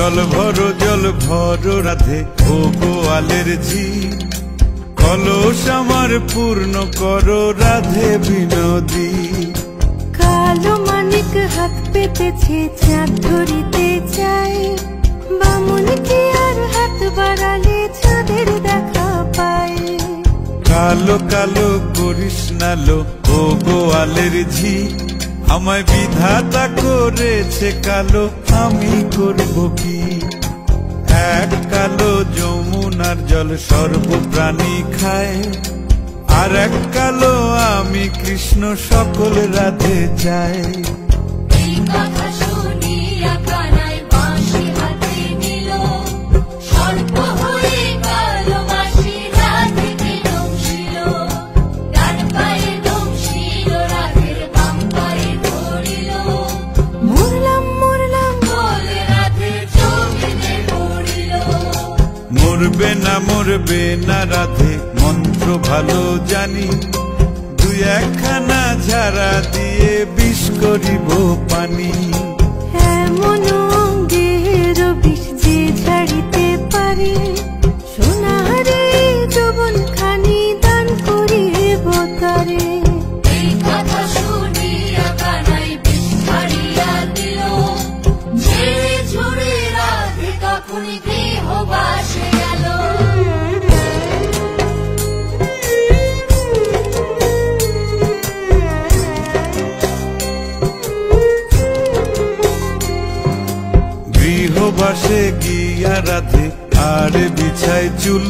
জল ভরো রাধে ও গোয়ালের ঝি, কলস আমার পূর্ণ করো রাধে বিনোদী। কালো মানিক হাত পেতেছে চাঁদ ধরিতে চাই, বামুন কি আর হাত বাড়ালে চাঁদের দেখা পায়। কালো কালো করিস নালো ও গোয়ালের ঝি, আমায় বিধাতা করেছে কালো, আমি করব কি? এক কালো যমুনার জল সর্বপ্রাণী খায়, আর এক কালো আমি কৃষ্ণ সকল রাধে চাই। এই কথা শুনিয়া কানাই বাঁশি হাতে নিল, সর্প হয়ে কালো বাঁশি রাধেকে দংশিল। ডান পায়ে দংশিল রাধের, বাম পায়ে ধরিল। মরলাম মরলাম বলে রাধে জমিনে পড়িল। মরবে না রাধে মন্ত্র ভালো জানি, দুই একখানা ঝাড়া দিয়ে বিষ করিব পানি। এমন অঙ্গের বিষ যে ঝাড়িতে পারে, সোনারে যৌবন খানি দান করিব তারে। এই কথা শুনিয়া কানাই বিষ ছাড়িয়া দিল, ঝেড়ে ঝুড়ে রাধে তখনই গৃহবাসে গেল। গৃহবাসে গিয়া রাধে আর বিছায় চুল,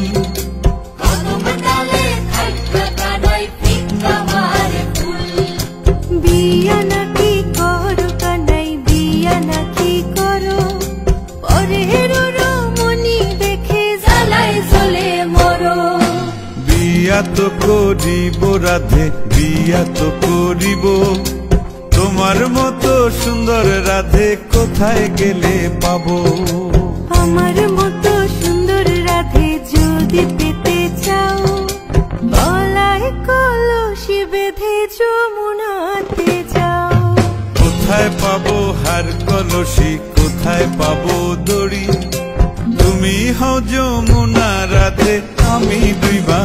কদম ডালে থাইকা কানাই ফিক্কা মারে ফুল। বিয়া নাকি করো কানাই, বিয়া নাকি করো, পরের রমণী দেখে জ্বালায় জ্বলে মরো। বিয়া তো করিব রাধে, বিয়া তো করিব, তোমার মতো সুন্দর রাধে কোথায় গেলে পাবো? আমার মতো সুন্দর রাধে যদি পেতে চাও, গলায় কলসি বেঁধে যমুনাতে যাও। কোথায় পাবো হার কলসি, কোথায় পাবো দড়ি? তুমি হও যমুনা রাধে, আমি ডুইবা